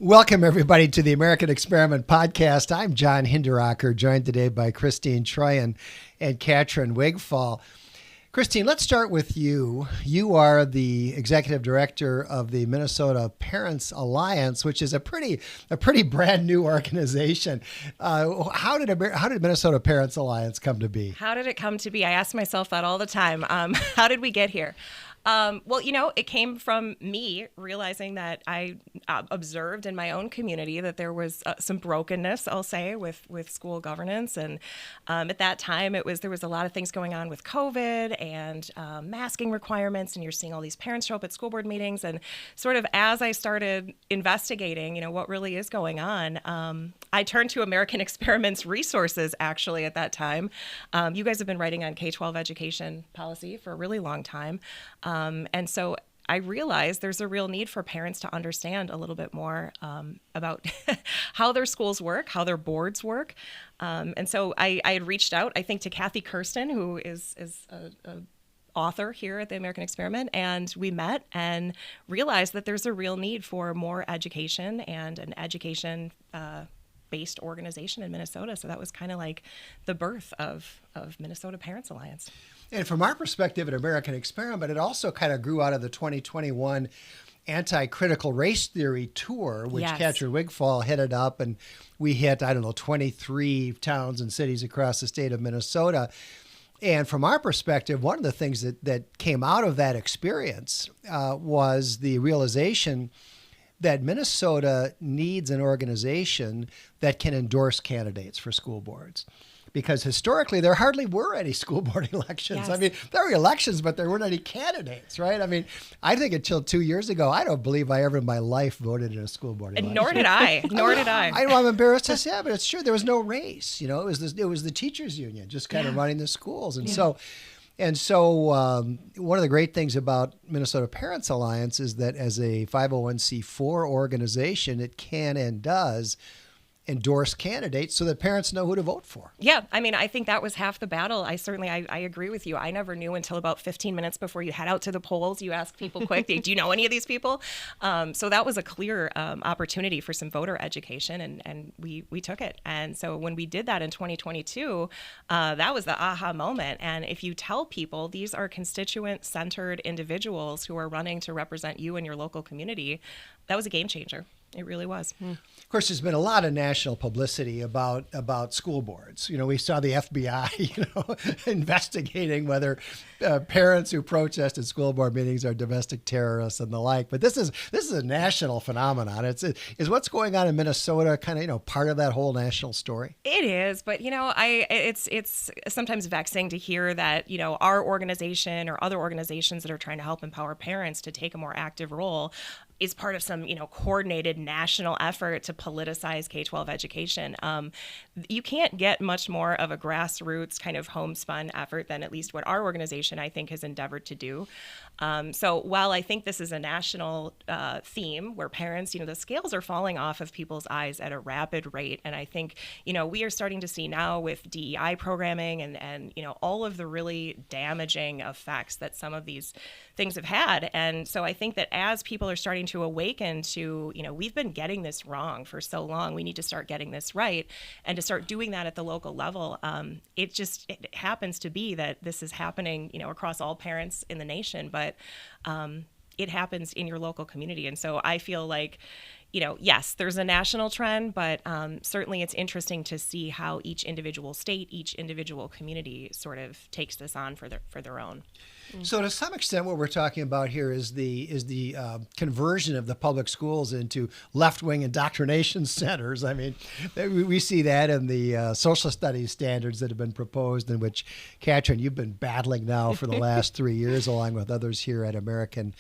Welcome, everybody, to the American Experiment Podcast. I'm John Hinderaker, joined today by Cristine Trooien and Catrin Wigfall. Cristine, let's start with you. You are the executive director of the Minnesota Parents Alliance, which is a pretty brand new organization. How did Minnesota Parents Alliance come to be? How did it come to be? I ask myself that all the time. How did we get here? Well, it came from me realizing that I observed in my own community that there was some brokenness, I'll say, with school governance. And at that time, there was a lot of things going on with COVID and masking requirements. And you're seeing all these parents show up at school board meetings. And sort of as I started investigating, what really is going on, I turned to American Experiment's resources, actually, at that time. You guys have been writing on K-12 education policy for a really long time. And so I realized there's a real need for parents to understand a little bit more about how their schools work, how their boards work. And so I had reached out, I think, to Kathy Kirsten, who is a author here at the American Experiment, and we met and realized that there's a real need for more education and an education based organization in Minnesota. So that was kind of like the birth of Minnesota Parents Alliance. And from our perspective at American Experiment, it also kind of grew out of the 2021 anti-critical race theory tour, which Yes. Catrin Wigfall headed up, and we hit, 23 towns and cities across the state of Minnesota. And from our perspective, one of the things that came out of that experience was the realization that Minnesota needs an organization that can endorse candidates for school boards. Because historically, there hardly were any school board elections. Yes. I mean, there were elections, but there weren't any candidates, right? I mean, I think until 2 years ago, I don't believe I ever in my life voted in a school board election. And nor did I. I know I'm embarrassed to say it, but it's true. There was no race. It was the teachers union just kind of running the schools. And so one of the great things about Minnesota Parents Alliance is that as a 501c4 organization, it can and does endorse candidates so that parents know who to vote for. Yeah, I think that was half the battle. I agree with you. I never knew until about 15 minutes before you head out to the polls. You ask people quick, do you know any of these people? So that was a clear opportunity for some voter education, and we took it. And so when we did that in 2022, that was the aha moment. And if you tell people these are constituent-centered individuals who are running to represent you and your local community, that was a game changer. It really was. Of course, there's been a lot of national publicity about school boards. We saw the FBI, investigating whether parents who protest at school board meetings are domestic terrorists and the like. But this is a national phenomenon. Is what's going on in Minnesota kind of part of that whole national story? It is, but it's sometimes vexing to hear that our organization or other organizations that are trying to help empower parents to take a more active role is part of some, coordinated national effort to politicize K-12 education. You can't get much more of a grassroots kind of homespun effort than at least what our organization, I think, has endeavored to do. So while I think this is a national theme where parents, the scales are falling off of people's eyes at a rapid rate. And I think, we are starting to see now with DEI programming and all of the really damaging effects that some of these things have had. And so I think that as people are starting to awaken to, we've been getting this wrong for so long, we need to start getting this right, and to start doing that at the local level. It happens to be that this is happening, across all parents in the nation, but it happens in your local community. And so I feel like, yes, there's a national trend, but certainly it's interesting to see how each individual state, each individual community sort of takes this on for their own. So to some extent, what we're talking about here is the conversion of the public schools into left-wing indoctrination centers. I mean, we see that in the social studies standards that have been proposed, in which, Catrin, you've been battling now for the last 3 years, along with others here at American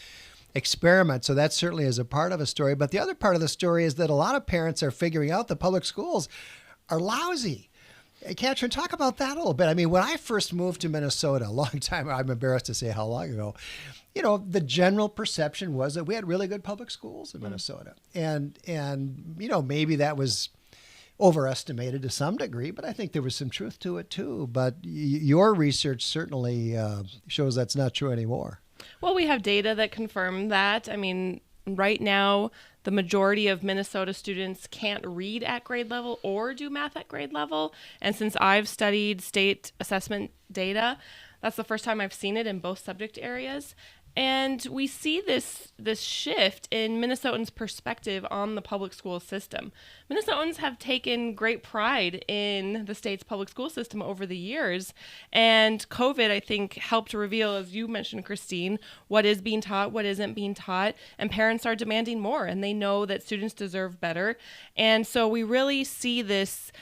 Experiment. So that certainly is a part of a story. But the other part of the story is that a lot of parents are figuring out the public schools are lousy. Catrin, talk about that a little bit. I mean, when I first moved to Minnesota, a long time, I'm embarrassed to say how long ago, the general perception was that we had really good public schools in Minnesota. And maybe that was overestimated to some degree, but I think there was some truth to it too. But your research certainly shows that's not true anymore. Well, we have data that confirm that. I mean, right now, the majority of Minnesota students can't read at grade level or do math at grade level. And since I've studied state assessment data, that's the first time I've seen it in both subject areas. And we see this shift in Minnesotans' perspective on the public school system. Minnesotans have taken great pride in the state's public school system over the years. And COVID, I think, helped reveal, as you mentioned, Cristine, what is being taught, what isn't being taught. And parents are demanding more, and they know that students deserve better. And so we really see this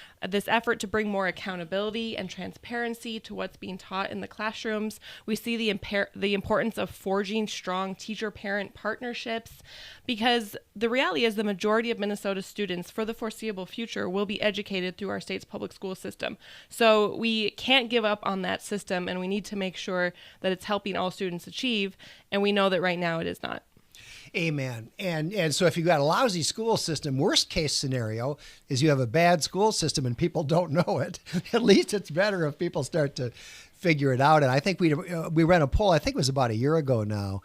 effort to bring more accountability and transparency to what's being taught in the classrooms. We see the importance of forging strong teacher-parent partnerships, because the reality is the majority of Minnesota students for the foreseeable future will be educated through our state's public school system. So we can't give up on that system, and we need to make sure that it's helping all students achieve, and we know that right now it is not. Amen. And so if you've got a lousy school system, worst case scenario is you have a bad school system and people don't know it. At least it's better if people start to figure it out. And I think we ran a poll, I think it was about a year ago now,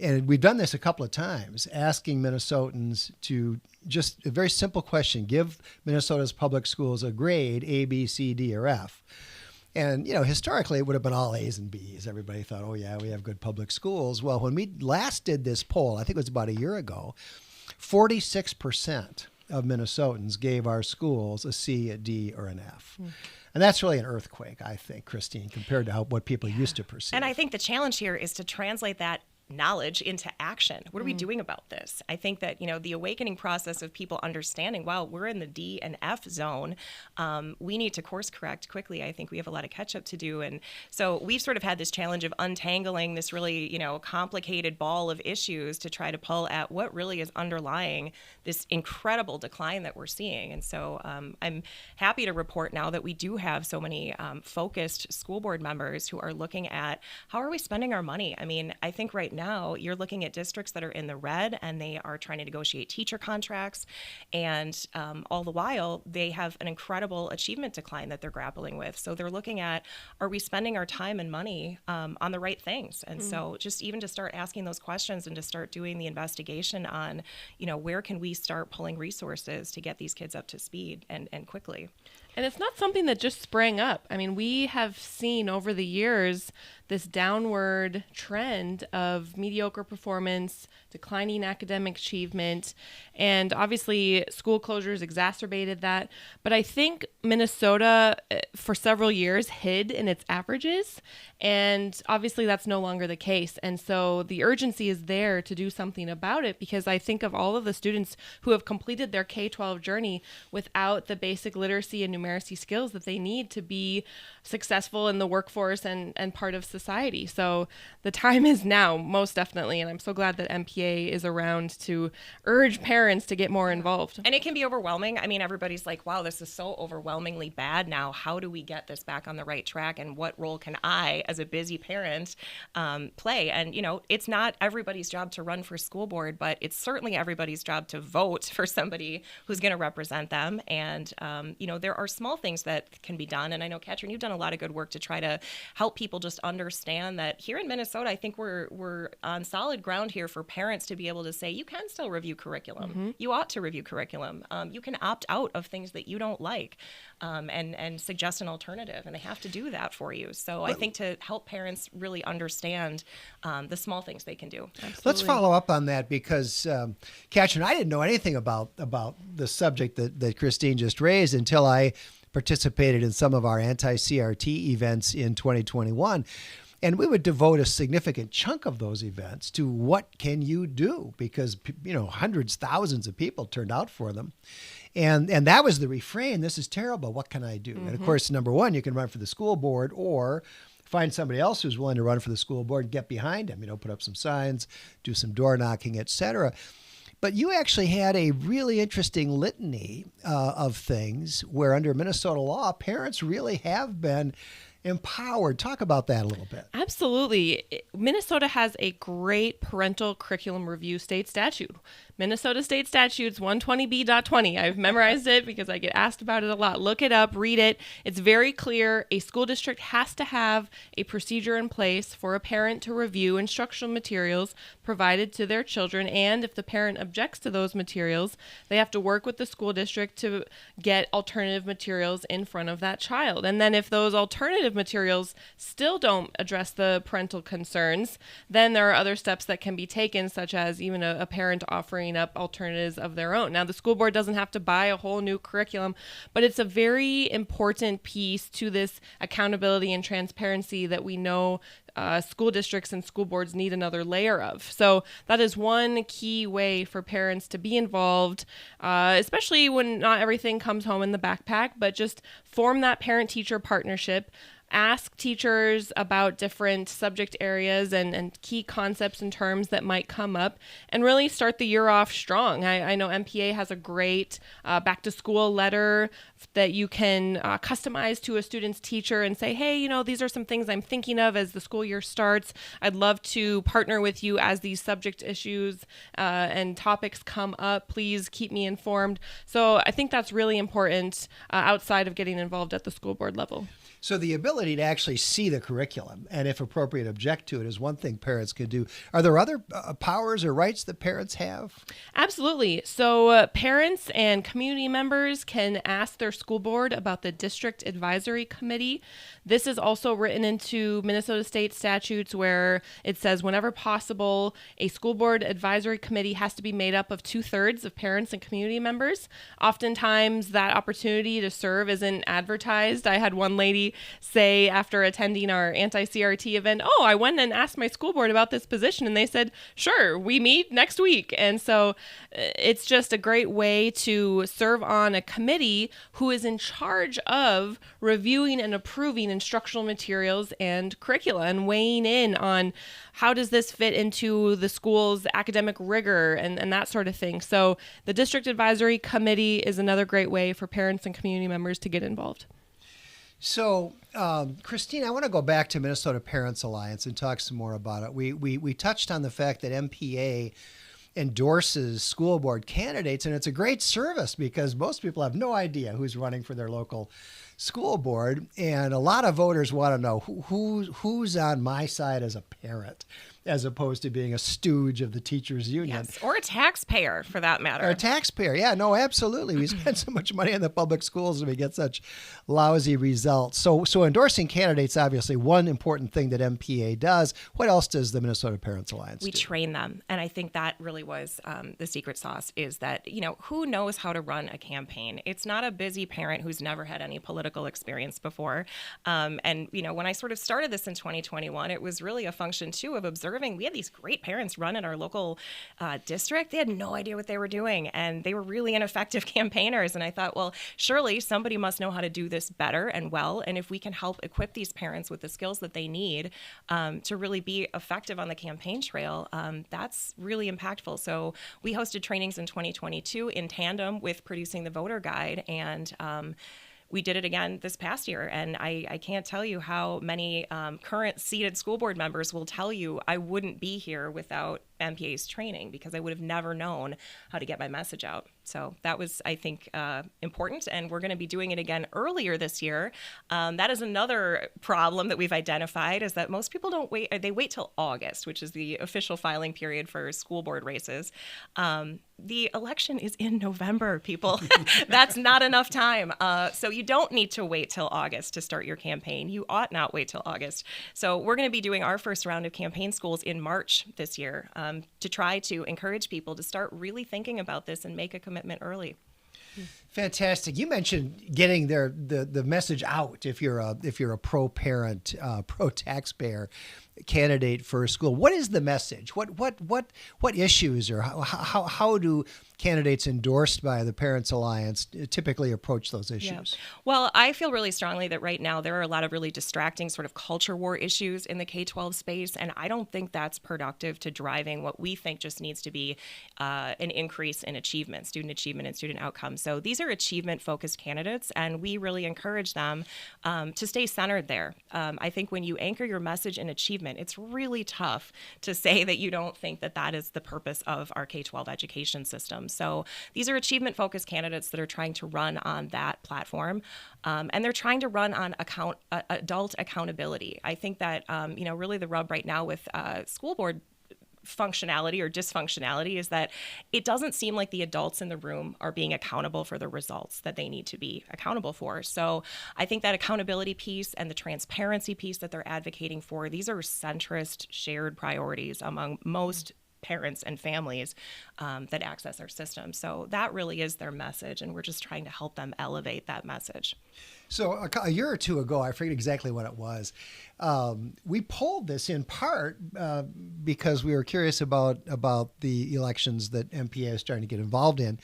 and we've done this a couple of times, asking Minnesotans to just a very simple question: give Minnesota's public schools a grade, A, B, C, D, or F. And, historically, it would have been all A's and B's. Everybody thought, oh, yeah, we have good public schools. Well, when we last did this poll, I think it was about a year ago, 46% of Minnesotans gave our schools a C, a D, or an F. And that's really an earthquake, I think, Cristine, compared to what people used to perceive. And I think the challenge here is to translate that knowledge into action. What are we doing about this? I think that, the awakening process of people understanding, wow, we're in the D and F zone. We need to course correct quickly. I think we have a lot of catch up to do. And so we've sort of had this challenge of untangling this really, complicated ball of issues to try to pull at what really is underlying this incredible decline that we're seeing. And so I'm happy to report now that we do have so many focused school board members who are looking at how are we spending our money? I mean, I think right now you're looking at districts that are in the red and they are trying to negotiate teacher contracts, and all the while they have an incredible achievement decline that they're grappling with. So they're looking at, are we spending our time and money on the right things? And so just even to start asking those questions and to start doing the investigation on, where can we start pulling resources to get these kids up to speed and quickly. And it's not something that just sprang up. I mean, we have seen over the years this downward trend of mediocre performance, declining academic achievement, and obviously school closures exacerbated that. But I think Minnesota, for several years, hid in its averages, and obviously that's no longer the case. And so the urgency is there to do something about it, because I think of all of the students who have completed their K-12 journey without the basic literacy and numeracy skills that they need to be successful in the workforce and part of society. So the time is now, most definitely, and I'm so glad that MPA is around to urge parents to get more involved. And it can be overwhelming. I mean, everybody's like, wow, this is so overwhelmingly bad now. How do we get this back on the right track? And what role can I, as a busy parent, play? And, it's not everybody's job to run for school board, but it's certainly everybody's job to vote for somebody who's going to represent them. And, there are small things that can be done. And I know, Catrin, you've done a lot of good work to try to help people just understand that here in Minnesota, I think we're on solid ground here for parents to be able to say, you can still review curriculum. Mm-hmm. You ought to review curriculum. You can opt out of things that you don't like and suggest an alternative. And they have to do that for you. So I think to help parents really understand the small things they can do. Absolutely. Let's follow up on that, because Catrin, I didn't know anything about the subject that Cristine just raised until I participated in some of our anti-CRT events in 2021. And we would devote a significant chunk of those events to what can you do, because, hundreds, thousands of people turned out for them. And that was the refrain: this is terrible, what can I do? Mm-hmm. And of course, number one, you can run for the school board or find somebody else who's willing to run for the school board and get behind them, put up some signs, do some door knocking, et cetera. But you actually had a really interesting litany of things where under Minnesota law, parents really have been empowered. Talk about that a little bit. Absolutely. Minnesota has a great parental curriculum review state statute. Minnesota State Statutes 120B.20. I've memorized it because I get asked about it a lot. Look it up, read it. It's very clear. A school district has to have a procedure in place for a parent to review instructional materials provided to their children. And if the parent objects to those materials, they have to work with the school district to get alternative materials in front of that child. And then if those alternative materials still don't address the parental concerns, then there are other steps that can be taken, such as even a parent offering up alternatives of their own. Now, the school board doesn't have to buy a whole new curriculum, but it's a very important piece to this accountability and transparency that we know school districts and school boards need another layer of. So that is one key way for parents to be involved, especially when not everything comes home in the backpack, but just form that parent-teacher partnership. Ask teachers about different subject areas and key concepts and terms that might come up, and really start the year off strong. I know MPA has a great back to school letter that you can customize to a student's teacher and say, hey, you know, these are some things I'm thinking of as the school year starts. I'd love to partner with you as these subject issues and topics come up. Please keep me informed. So I think that's really important outside of getting involved at the school board level. So the ability to actually see the curriculum and, if appropriate, object to it is one thing parents could do. Are there other powers or rights that parents have? Absolutely. So parents and community members can ask their school board about the district advisory committee. This is also written into Minnesota state statutes where it says whenever possible, a school board advisory committee has to be made up of 2/3 of parents and community members. Oftentimes that opportunity to serve isn't advertised. I had one lady say after attending our anti-CRT event, oh, I went and asked my school board about this position, and they said, sure, we meet next week. And so it's just a great way to serve on a committee who is in charge of reviewing and approving instructional materials and curricula and weighing in on how does this fit into the school's academic rigor and that sort of thing. So the district advisory committee is another great way for parents and community members to get involved. So, Cristine, I want to go back to Minnesota Parents Alliance and talk some more about it. We touched on the fact that MPA endorses school board candidates, and it's a great service because most people have no idea who's running for their local school board, and a lot of voters want to know who's on my side as a parent, as opposed to being a stooge of the teachers union. Yes, or a taxpayer for that matter. Or a taxpayer, yeah, no, absolutely. We spend so much money in the public schools and we get such lousy results. So endorsing candidates, obviously, one important thing that MPA does. What else does the Minnesota Parents Alliance do? We train them, and I think that really was the secret sauce, is that, you know, who knows how to run a campaign? It's not a busy parent who's never had any political experience before. And, you know, when I sort of started this in 2021, it was really a function, too, of observing. We had these great parents run in our local district. They had no idea what they were doing, and they were really ineffective campaigners. And I thought, well, surely somebody must know how to do this better and well. And if we can help equip these parents with the skills that they need to really be effective on the campaign trail, that's really impactful. So we hosted trainings in 2022 in tandem with producing the voter guide, and we did it again this past year, and I can't tell you how many current seated school board members will tell you I wouldn't be here without MPA's training, because I would have never known how to get my message out. So that was, I think, important, and we're going to be doing it again earlier this year. That is another problem that we've identified, is that most people don't wait. They wait till August, which is the official filing period for school board races. The election is in November, people. That's not enough time. So you don't need to wait till August to start your campaign. You ought not wait till August. So we're going to be doing our first round of campaign schools in March this year, to try to encourage people to start really thinking about this and make a commitment early. Fantastic. You mentioned getting the message out if you're a pro-parent, pro-taxpayer candidate for a school. What is the message? What issues, or how do candidates endorsed by the Parents Alliance typically approach those issues? Yeah. Well, I feel really strongly that right now there are a lot of really distracting sort of culture war issues in the K-12 space, and I don't think that's productive to driving what we think just needs to be an increase in achievement, student achievement and student outcomes. So these these are achievement-focused candidates, and we really encourage them to stay centered there. I think when you anchor your message in achievement, it's really tough to say that you don't think that that is the purpose of our K-12 education system. So these are achievement-focused candidates that are trying to run on that platform, and they're trying to run on adult accountability. I think that really the rub right now with school board functionality or dysfunctionality is that it doesn't seem like the adults in the room are being accountable for the results that they need to be accountable for. So I think that accountability piece and the transparency piece that they're advocating for, these are centrist shared priorities among most parents and families that access our system. So that really is their message, and we're just trying to help them elevate that message. So a year or two ago, I forget exactly what it was, we polled this in part because we were curious about the elections that MPA is starting to get involved in.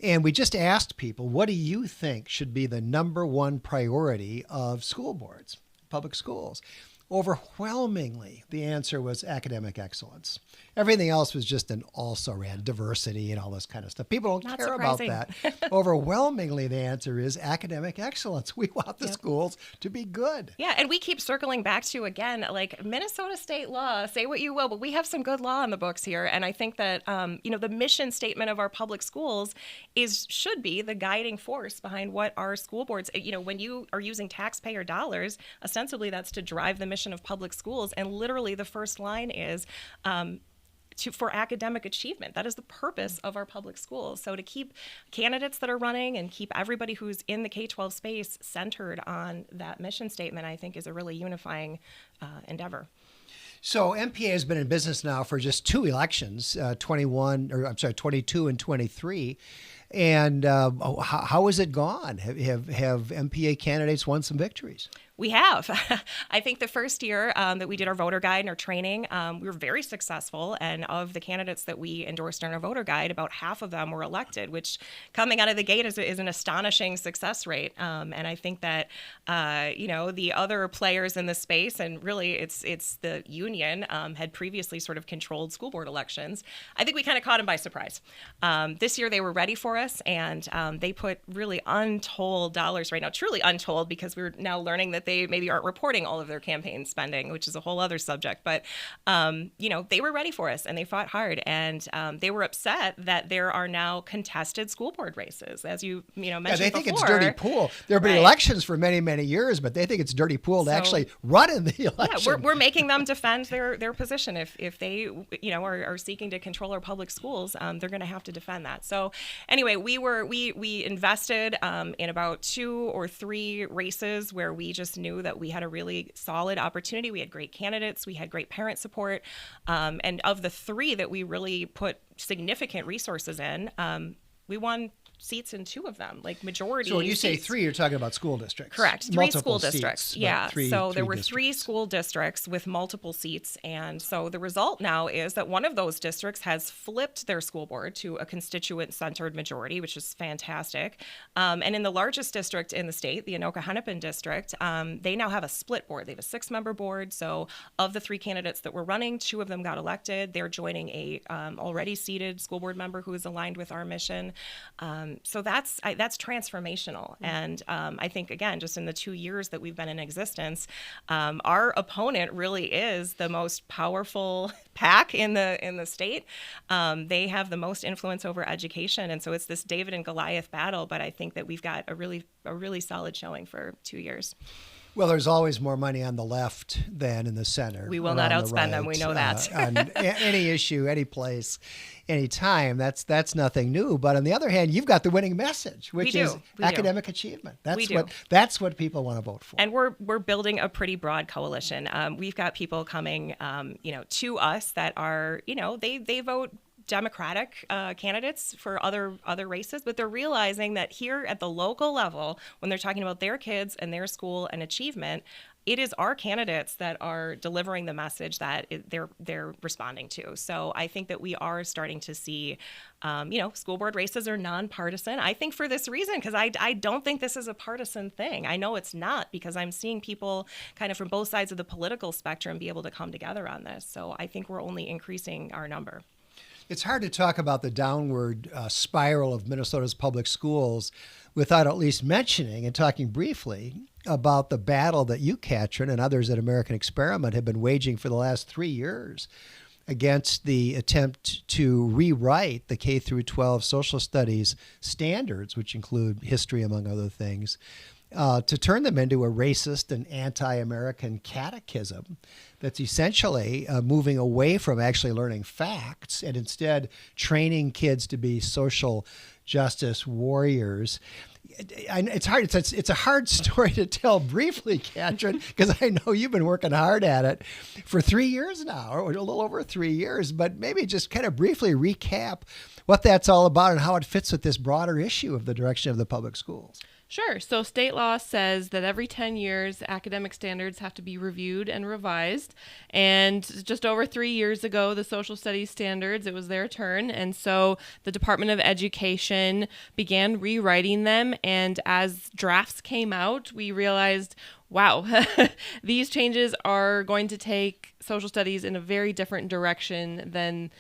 And we just asked people, what do you think should be the number one priority of school boards, public schools? Overwhelmingly, the answer was academic excellence. Everything else was just an also-ran, diversity and all this kind of stuff. People don't Not care surprising. about that. Overwhelmingly, the answer is academic excellence. We want the schools to be good. Yeah, and we keep circling back to, again, like Minnesota state law, say what you will, but we have some good law in the books here. And I think that, the mission statement of our public schools should be the guiding force behind what our school boards, when you are using taxpayer dollars, ostensibly that's to drive the mission of public schools. And literally the first line is, for academic achievement. That is the purpose of our public schools. So to keep candidates that are running and keep everybody who's in the K-12 space centered on that mission statement, I think is a really unifying endeavor. So MPA has been in business now for just two elections, 22 and 23. And how has it gone? Have MPA candidates won some victories? We have. I think the first year that we did our voter guide and our training, we were very successful. And of the candidates that we endorsed in our voter guide, about half of them were elected, which coming out of the gate is an astonishing success rate. And I think that, the other players in the space, and really it's the union, had previously sort of controlled school board elections. I think we kind of caught them by surprise. This year they were ready for us, and they put really untold dollars right now, truly untold, because we're now learning that they maybe aren't reporting all of their campaign spending, which is a whole other subject. But, they were ready for us and they fought hard. And they were upset that there are now contested school board races, as you mentioned before. Yeah, they think it's dirty pool. There have been Right. elections for many, many years, but they think it's dirty pool to actually run in the election. Yeah, we're making them defend their position. If they, are seeking to control our public schools, they're going to have to defend that. So anyway, we invested in about 2 or 3 races where we just knew that we had a really solid opportunity. We had great candidates. We had great parent support. And of the 3 that we really put significant resources in, we won seats in 2 of them, like majority. So when you say seats. 3, you're talking about school districts. Correct. 3 Multiple school districts. seats, but Yeah. So there were 3 districts. school districts with multiple seats. And so the result now is that one of those districts has flipped their school board to a constituent-centered majority, which is fantastic. And in the largest district in the state, the Anoka-Hennepin district, they now have a split board. They have a 6-member board. So of the 3 candidates that were running, 2 of them got elected. They're joining a already seated school board member who is aligned with our mission. So that's transformational. And I think, again, just in the 2 years that we've been in existence, our opponent really is the most powerful PAC in the state. They have the most influence over education. And so it's this David and Goliath battle. But I think that we've got a really solid showing for 2 years. Well, there's always more money on the left than in the center. We will not or on the outspend them. We know that. On any issue, any place, any time. That's nothing new. But on the other hand, you've got the winning message, which is academic achievement. That's what people want to vote for. And we're building a pretty broad coalition. We've got people coming, to us that are, they vote Democratic candidates for other races, but they're realizing that here at the local level, when they're talking about their kids and their school and achievement, it is our candidates that are delivering the message that they're responding to. So I think that we are starting to see, school board races are nonpartisan. I think for this reason, because I don't think this is a partisan thing. I know it's not, because I'm seeing people kind of from both sides of the political spectrum be able to come together on this. So I think we're only increasing our number. It's hard to talk about the downward spiral of Minnesota's public schools without at least mentioning and talking briefly about the battle that you, Catrin, and others at American Experiment have been waging for the last 3 years against the attempt to rewrite the K through 12 social studies standards, which include history, among other things, to turn them into a racist and anti-American catechism that's essentially moving away from actually learning facts and instead training kids to be social justice warriors. It's hard. It's a hard story to tell briefly, Catrin, because I know you've been working hard at it for 3 years now, or a little over 3 years. But maybe just kind of briefly recap what that's all about and how it fits with this broader issue of the direction of the public schools. Sure. So state law says that every 10 years, academic standards have to be reviewed and revised. And just over 3 years ago, the social studies standards, it was their turn. And so the Department of Education began rewriting them. And as drafts came out, we realized, wow, these changes are going to take social studies in a very different direction than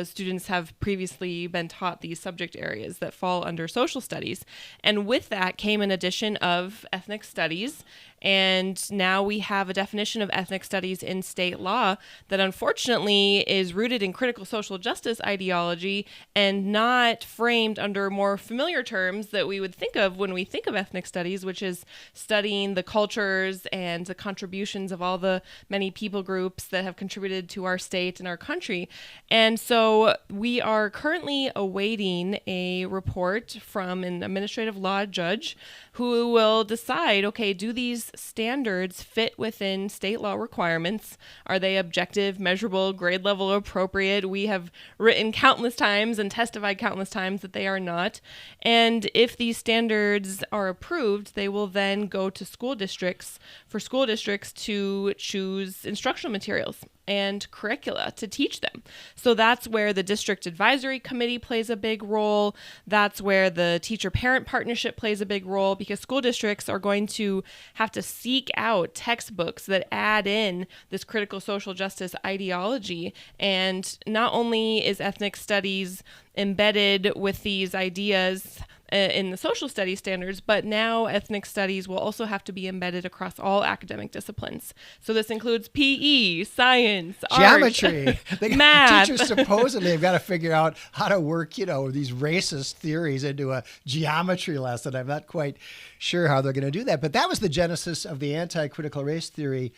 students have previously been taught these subject areas that fall under social studies. And with that came an addition of ethnic studies. And now we have a definition of ethnic studies in state law that unfortunately is rooted in critical social justice ideology and not framed under more familiar terms that we would think of when we think of ethnic studies, which is studying the cultures and the contributions of all the many people groups that have contributed to our state and our country. And so we are currently awaiting a report from an administrative law judge who will decide, okay, do these standards fit within state law requirements? Are they objective, measurable, grade level appropriate? We have written countless times and testified countless times that they are not. And if these standards are approved, they will then go to school districts for school districts to choose instructional materials and curricula to teach them. So that's where the district advisory committee plays a big role. That's where the teacher-parent partnership plays a big role, because school districts are going to have to seek out textbooks that add in this critical social justice ideology. And not only is ethnic studies embedded with these ideas in the social studies standards, but now ethnic studies will also have to be embedded across all academic disciplines. So this includes PE, science, geometry, art, math. Teachers supposedly have got to figure out how to work, these racist theories into a geometry lesson. I'm not quite sure how they're going to do that, but that was the genesis of the anti-critical race theory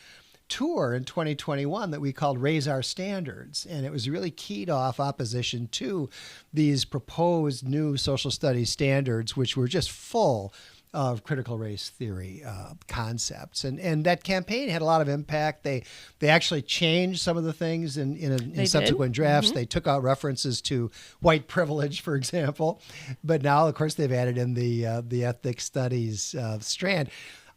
tour in 2021 that we called Raise Our Standards. And it was really keyed off opposition to these proposed new social studies standards, which were just full of critical race theory concepts. And that campaign had a lot of impact. They actually changed some of the things in subsequent drafts. Mm-hmm. They took out references to white privilege, for example. But now, of course, they've added in the ethnic studies strand.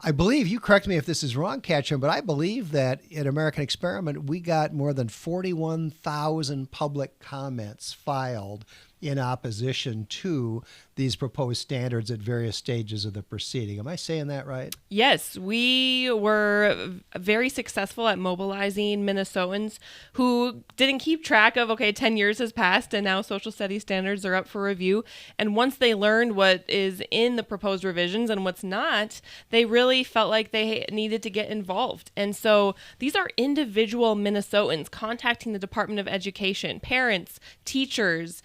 I believe, you correct me if this is wrong, Catrin, but I believe that at American Experiment, we got more than 41,000 public comments filed in opposition to these proposed standards at various stages of the proceeding. Am I saying that right? Yes, we were very successful at mobilizing Minnesotans who didn't keep track of, 10 years has passed and now social studies standards are up for review. And once they learned what is in the proposed revisions and what's not, they really felt like they needed to get involved. And so these are individual Minnesotans contacting the Department of Education, parents, teachers,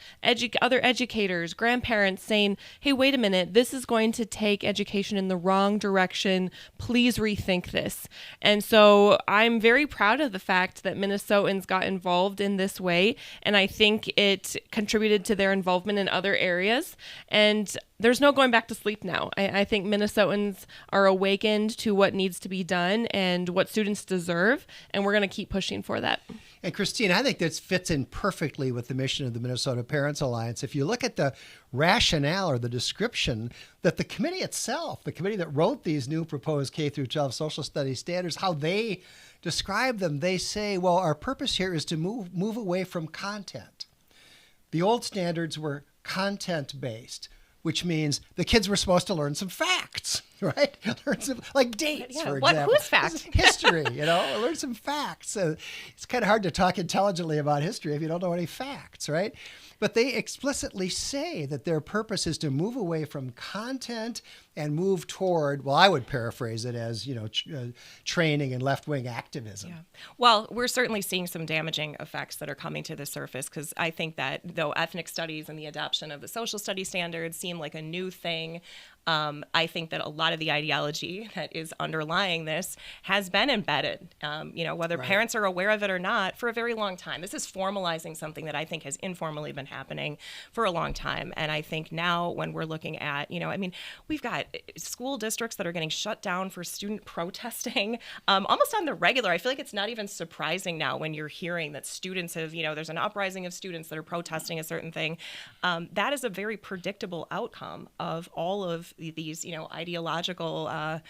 other educators, grandparents, saying, hey, wait a minute, this is going to take education in the wrong direction. Please rethink this. And so I'm very proud of the fact that Minnesotans got involved in this way. And I think it contributed to their involvement in other areas. And there's no going back to sleep now. I think Minnesotans are awakened to what needs to be done and what students deserve. And we're going to keep pushing for that. And Cristine, I think this fits in perfectly with the mission of the Minnesota Parents Alliance. If you look at the rationale or the description that the committee itself, the committee that wrote these new proposed K through 12 social studies standards, how they describe them, they say, well, our purpose here is to move away from content. The old standards were content-based, which means the kids were supposed to learn some facts. right? Learn some, like dates, Yeah. for example. Who's fact? History, learn some facts. It's kind of hard to talk intelligently about history if you don't know any facts, right? But they explicitly say that their purpose is to move away from content and move toward, well, I would paraphrase it as, training and left-wing activism. Yeah. Well, we're certainly seeing some damaging effects that are coming to the surface, because I think that though ethnic studies and the adoption of the social studies standards seem like a new thing, I think that a lot of the ideology that is underlying this has been embedded, whether Right. parents are aware of it or not, for a very long time. This is formalizing something that I think has informally been happening for a long time. And I think now when we're looking at, we've got school districts that are getting shut down for student protesting almost on the regular. I feel like it's not even surprising now when you're hearing that students have, there's an uprising of students that are protesting a certain thing. That is a very predictable outcome of all of these, ideological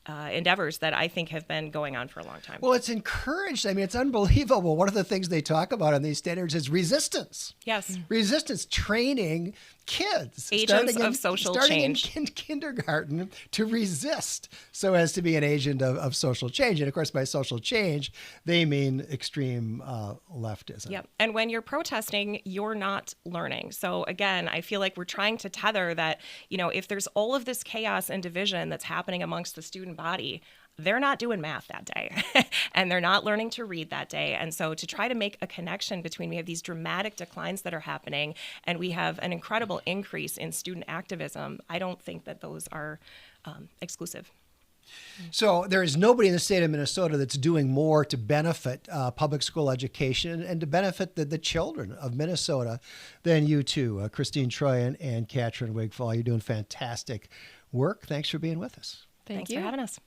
endeavors that I think have been going on for a long time. Well, it's encouraged. I mean, it's unbelievable. One of the things they talk about in these standards is resistance. Yes. Resistance training kids. Agents of social change. Starting in kindergarten to resist so as to be an agent of social change. And of course, by social change, they mean extreme leftism. Yep. And when you're protesting, you're not learning. So again, I feel like we're trying to tether that, if there's all of this chaos and division that's happening amongst the student body, they're not doing math that day and they're not learning to read that day. And so to try to make a connection between, we have these dramatic declines that are happening and we have an incredible increase in student activism, I don't think that those are exclusive. So there is nobody in the state of Minnesota that's doing more to benefit public school education and to benefit the children of Minnesota than you two, Cristine Trooien and Catrin Wigfall. You're doing fantastic work. Thanks for being with us. Thanks for having us.